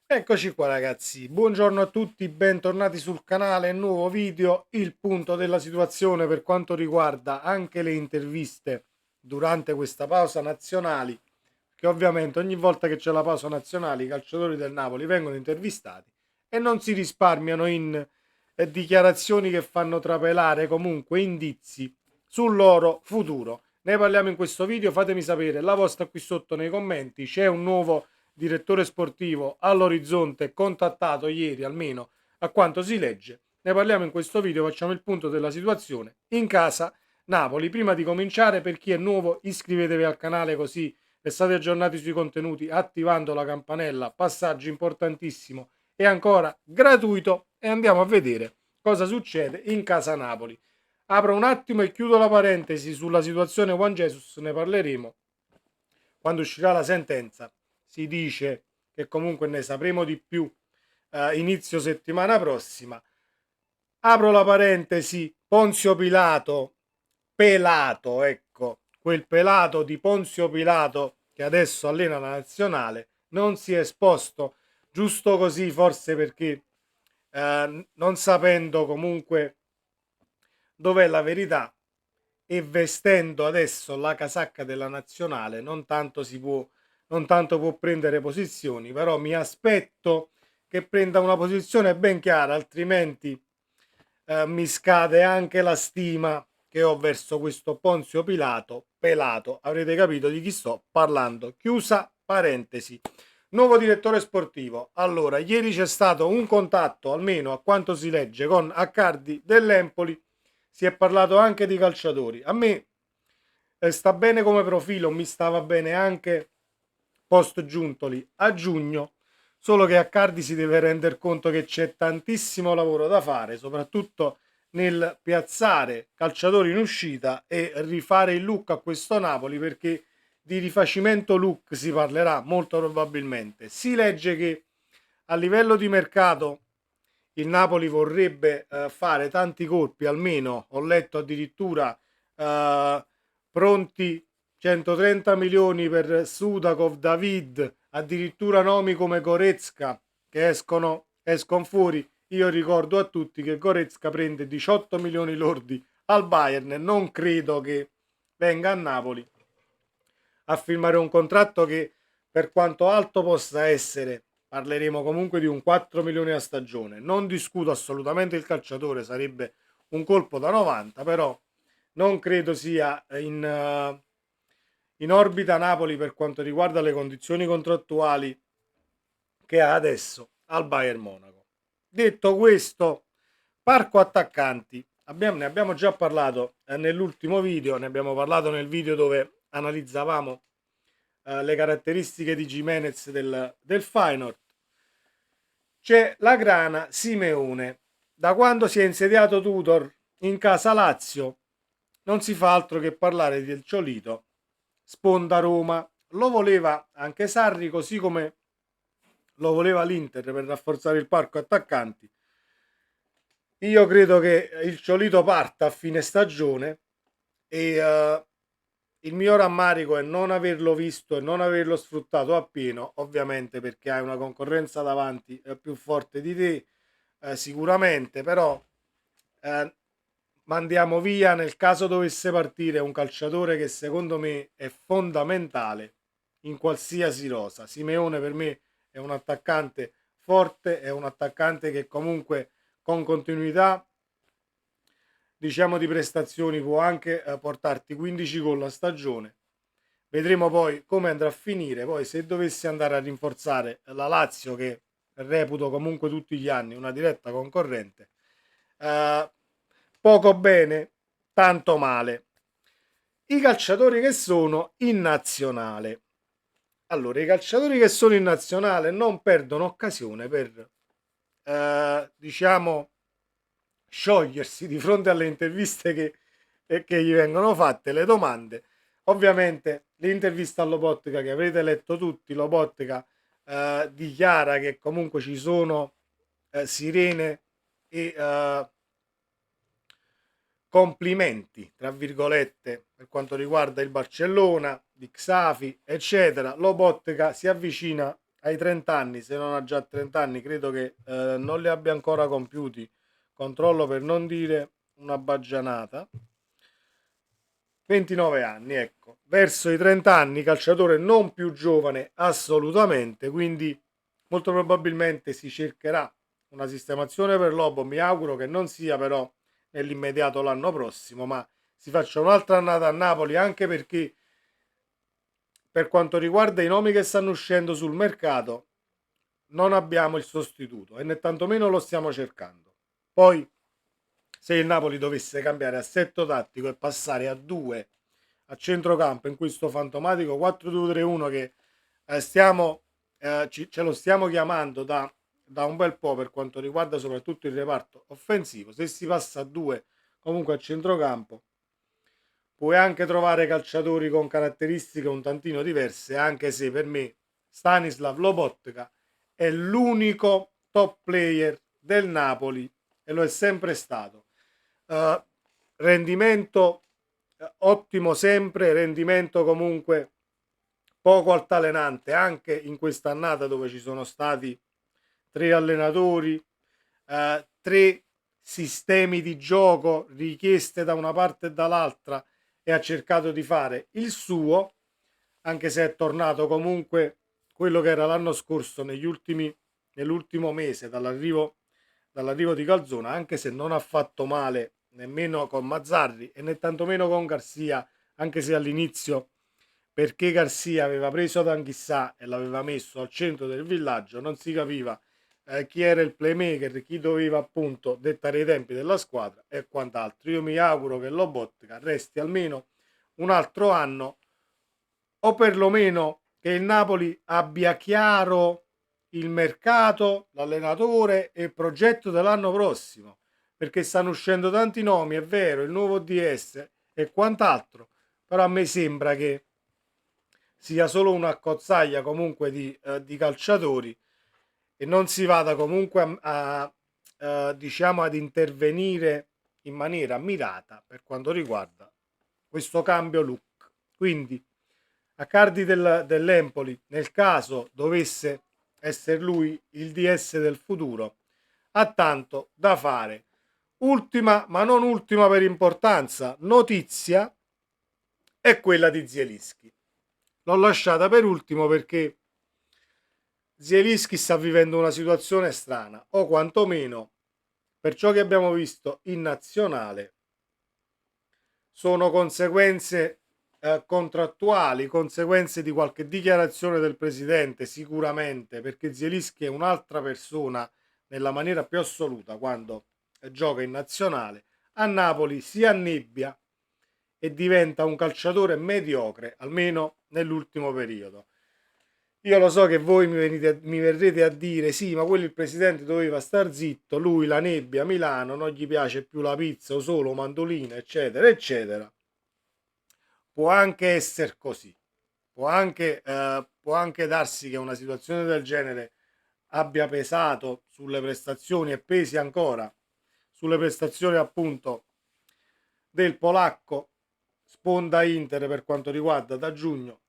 Eccoci qua ragazzi, buongiorno a tutti, bentornati sul canale, nuovo video, il punto della situazione per quanto riguarda anche le interviste durante questa pausa nazionali, che ovviamente ogni volta che c'è la pausa nazionale i calciatori del Napoli vengono intervistati e non si risparmiano in dichiarazioni che fanno trapelare comunque indizi sul loro futuro. Ne parliamo in questo video, fatemi sapere la vostra qui sotto nei commenti, c'è un nuovo direttore sportivo all'orizzonte contattato ieri almeno a quanto si legge. Ne parliamo in questo video, facciamo il punto della situazione in casa Napoli. Prima di cominciare, per chi è nuovo, iscrivetevi al canale così restate aggiornati sui contenuti attivando la campanella, passaggio importantissimo e ancora gratuito, e andiamo a vedere cosa succede in casa Napoli. Apro un attimo e chiudo la parentesi sulla situazione Juan Jesus, ne parleremo quando uscirà la sentenza. Si dice che comunque ne sapremo di più inizio settimana prossima. Apro la parentesi, Ponzio Pilato, pelato, ecco, quel pelato di Ponzio Pilato che adesso allena la nazionale, non si è esposto giusto così, forse perché non sapendo comunque dov'è la verità, e vestendo adesso la casacca della nazionale non tanto può prendere posizioni, però mi aspetto che prenda una posizione ben chiara, altrimenti mi scade anche la stima che ho verso questo Ponzio Pilato pelato. Avrete capito di chi sto parlando. Chiusa parentesi. Nuovo direttore sportivo. Allora, ieri c'è stato un contatto, almeno a quanto si legge, con Accardi dell'Empoli. Si è parlato anche di calciatori. A me sta bene come profilo, mi stava bene anche post Giuntoli a giugno, solo che Accardi si deve rendere conto che c'è tantissimo lavoro da fare, soprattutto nel piazzare calciatori in uscita e rifare il look a questo Napoli, perché di rifacimento look si parlerà molto probabilmente. Si legge che a livello di mercato il Napoli vorrebbe fare tanti colpi, almeno ho letto addirittura eh, pronti 130 milioni per Sudakov, David, addirittura nomi come Goretzka che escono fuori. Io ricordo a tutti che Goretzka prende 18 milioni lordi al Bayern e non credo che venga a Napoli a firmare un contratto che, per quanto alto possa essere, parleremo comunque di un 4 milioni a stagione. Non discuto assolutamente il calciatore, sarebbe un colpo da 90, però non credo sia in orbita Napoli per quanto riguarda le condizioni contrattuali che ha adesso al Bayern Monaco. Detto questo, parco attaccanti. Ne abbiamo già parlato nell'ultimo video, ne abbiamo parlato nel video dove analizzavamo le caratteristiche di Jimenez del Feyenoord. C'è la grana Simeone. Da quando si è insediato Tudor in casa Lazio non si fa altro che parlare del Ciolito. Sponda Roma. Lo voleva anche Sarri, così come lo voleva l'Inter per rafforzare il parco attaccanti. Io credo che il Ciolito parta a fine stagione e il mio rammarico è non averlo visto e non averlo sfruttato appieno, ovviamente perché hai una concorrenza davanti più forte di te, sicuramente, però eh, mandiamo via nel caso dovesse partire un calciatore che secondo me è fondamentale in qualsiasi rosa. Simeone per me è un attaccante forte, è un attaccante che comunque con continuità diciamo di prestazioni può anche portarti 15 gol a stagione. Vedremo poi come andrà a finire. Poi se dovesse andare a rinforzare la Lazio, che reputo comunque tutti gli anni una diretta concorrente, eh, poco bene, tanto male. I calciatori che sono in nazionale. Allora, i calciatori che sono in nazionale non perdono occasione per, diciamo, sciogliersi di fronte alle interviste che gli vengono fatte, le domande. Ovviamente l'intervista a Lobotka che avrete letto tutti, Lobotka dichiara che comunque ci sono sirene e complimenti, tra virgolette, per quanto riguarda il Barcellona, di Xavi, eccetera. Lobotka si avvicina ai 30 anni, se non ha già 30 anni, credo che non li abbia ancora compiuti, controllo per non dire una baggianata. 29 anni, ecco, verso i 30 anni, calciatore non più giovane assolutamente, quindi molto probabilmente si cercherà una sistemazione per Lobo, mi auguro che non sia però nell'immediato l'anno prossimo, ma si faccia un'altra annata a Napoli, anche perché per quanto riguarda i nomi che stanno uscendo sul mercato non abbiamo il sostituto e né tantomeno lo stiamo cercando. Poi se il Napoli dovesse cambiare assetto tattico e passare a due a centrocampo in questo fantomatico 4-2-3-1 che ce lo stiamo chiamando da un bel po' per quanto riguarda soprattutto il reparto offensivo, se si passa a due comunque a centrocampo puoi anche trovare calciatori con caratteristiche un tantino diverse, anche se per me Stanislav Lobotka è l'unico top player del Napoli e lo è sempre stato. Uh, rendimento ottimo sempre, rendimento comunque poco altalenante anche in quest'annata dove ci sono stati tre allenatori, tre sistemi di gioco richieste da una parte e dall'altra e ha cercato di fare il suo, anche se è tornato comunque quello che era l'anno scorso nell'ultimo mese dall'arrivo di Calzona, anche se non ha fatto male nemmeno con Mazzarri e né tantomeno con Garcia, anche se all'inizio perché Garcia aveva preso D'Anghissà e l'aveva messo al centro del villaggio, non si capiva chi era il playmaker, chi doveva appunto dettare i tempi della squadra e quant'altro. Io mi auguro che Lobotka resti almeno un altro anno o perlomeno che il Napoli abbia chiaro il mercato, l'allenatore e il progetto dell'anno prossimo, perché stanno uscendo tanti nomi, è vero, il nuovo DS e quant'altro, però a me sembra che sia solo una cozzaglia comunque di calciatori e non si vada comunque diciamo ad intervenire in maniera mirata per quanto riguarda questo cambio look. Quindi a Cardi dell'Empoli, nel caso dovesse essere lui il DS del futuro, ha tanto da fare. Ultima, ma non ultima per importanza, notizia è quella di Zielinski. L'ho lasciata per ultimo perché Zielinski sta vivendo una situazione strana, o quantomeno per ciò che abbiamo visto in nazionale sono conseguenze contrattuali, conseguenze di qualche dichiarazione del presidente sicuramente, perché Zielinski è un'altra persona nella maniera più assoluta quando gioca in nazionale. A Napoli si annebbia e diventa un calciatore mediocre, almeno nell'ultimo periodo. Io lo so che voi mi verrete a dire sì, ma quello il presidente doveva star zitto, lui la nebbia a Milano, non gli piace più la pizza o solo mandolina, eccetera, eccetera. Può anche essere così, può anche darsi che una situazione del genere abbia pesato sulle prestazioni e pesi ancora sulle prestazioni appunto del polacco sponda Inter per quanto riguarda da giugno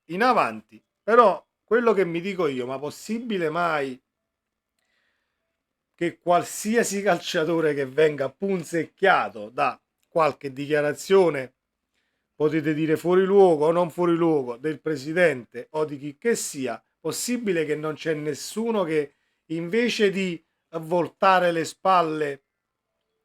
in avanti, però quello che mi dico io, ma possibile mai che qualsiasi calciatore che venga punzecchiato da qualche dichiarazione, potete dire fuori luogo o non fuori luogo, del presidente o di chi che sia, possibile che non c'è nessuno che invece di voltare le spalle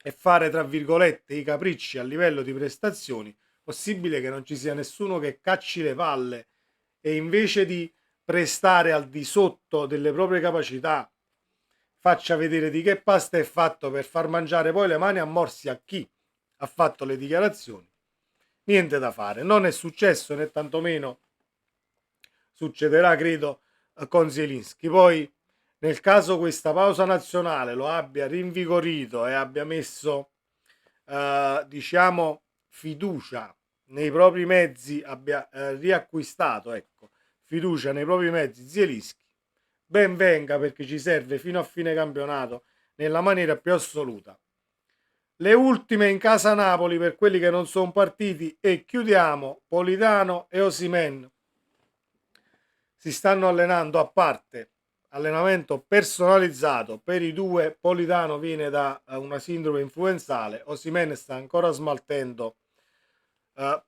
e fare tra virgolette i capricci a livello di prestazioni, possibile che non ci sia nessuno che cacci le palle e invece di prestare al di sotto delle proprie capacità faccia vedere di che pasta è fatto per far mangiare poi le mani a morsi a chi ha fatto le dichiarazioni. Niente da fare, non è successo né tantomeno succederà credo con Zielinski. Poi nel caso questa pausa nazionale lo abbia rinvigorito e abbia messo diciamo fiducia nei propri mezzi, abbia riacquistato ecco fiducia nei propri mezzi Zielinski, ben venga perché ci serve fino a fine campionato nella maniera più assoluta. Le ultime in casa Napoli per quelli che non sono partiti e chiudiamo Politano e Osimhen. si stanno allenando a parte, allenamento personalizzato per i due. Politano viene da una sindrome influenzale, Osimhen sta ancora smaltendo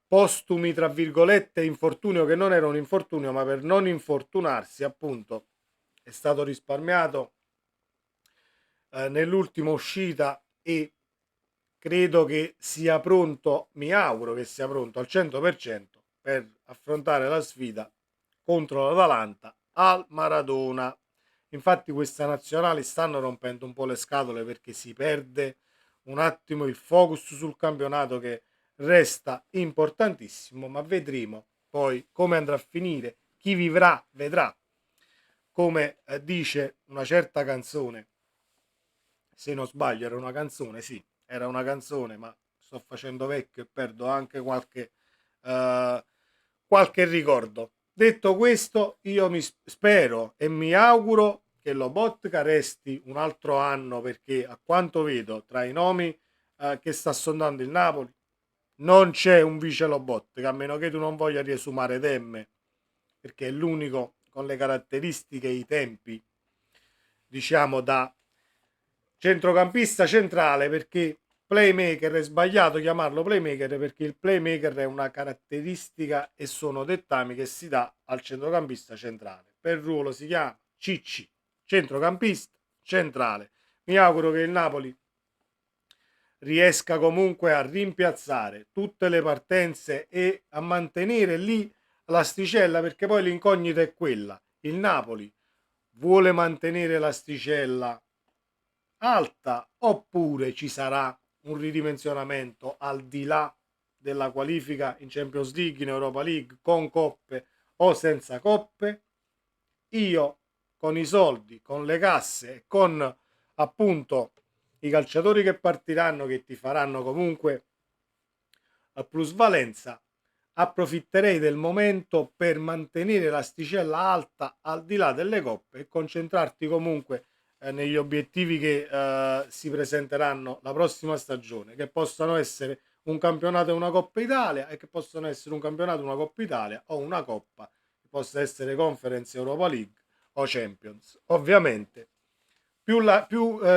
postumi tra virgolette infortunio, che non era un infortunio, ma per non infortunarsi appunto è stato risparmiato nell'ultima uscita, e credo che sia pronto, mi auguro che sia pronto al 100% per affrontare la sfida contro l'Atalanta al Maradona. Infatti queste nazionali stanno rompendo un po' le scatole, perché si perde un attimo il focus sul campionato, che resta importantissimo, ma vedremo poi come andrà a finire. Chi vivrà vedrà, come dice una certa canzone, se non sbaglio era una canzone, sì, era una canzone, ma sto facendo vecchio e perdo anche qualche ricordo. Detto questo, io mi spero e mi auguro che Lobotka resti un altro anno, perché a quanto vedo tra i nomi che sta sondando il Napoli non c'è un vice Lobotka, a meno che tu non voglia riesumare Demme, perché è l'unico con le caratteristiche e i tempi, diciamo, da centrocampista centrale, perché playmaker è sbagliato chiamarlo playmaker, perché il playmaker è una caratteristica e sono dettami che si dà al centrocampista centrale. Per ruolo si chiama Cicci, centrocampista centrale. Mi auguro che il Napoli riesca comunque a rimpiazzare tutte le partenze e a mantenere lì l'asticella, perché poi l'incognita è quella: il Napoli vuole mantenere l'asticella alta oppure ci sarà un ridimensionamento al di là della qualifica in Champions League, in Europa League, con coppe o senza coppe. Io con i soldi, con le casse e con appunto i calciatori che partiranno, che ti faranno comunque a plusvalenza, approfitterei del momento per mantenere l'asticella alta al di là delle coppe e concentrarti comunque negli obiettivi che si presenteranno la prossima stagione, che possano essere un campionato e una Coppa Italia, e che possono essere un campionato, una Coppa Italia o una Coppa, che possa essere Conference, Europa League o Champions. Ovviamente più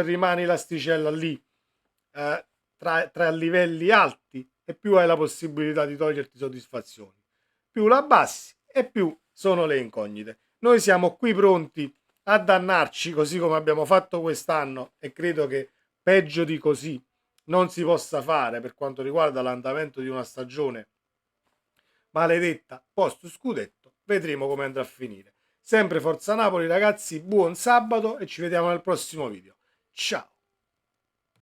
rimani l'asticella lì tra livelli alti, e più hai la possibilità di toglierti soddisfazioni. Più la abbassi e più sono le incognite. Noi siamo qui pronti a dannarci, così come abbiamo fatto quest'anno, e credo che peggio di così non si possa fare per quanto riguarda l'andamento di una stagione maledetta post scudetto. Vedremo come andrà a finire. Sempre Forza Napoli ragazzi, buon sabato e ci vediamo nel prossimo video. Ciao!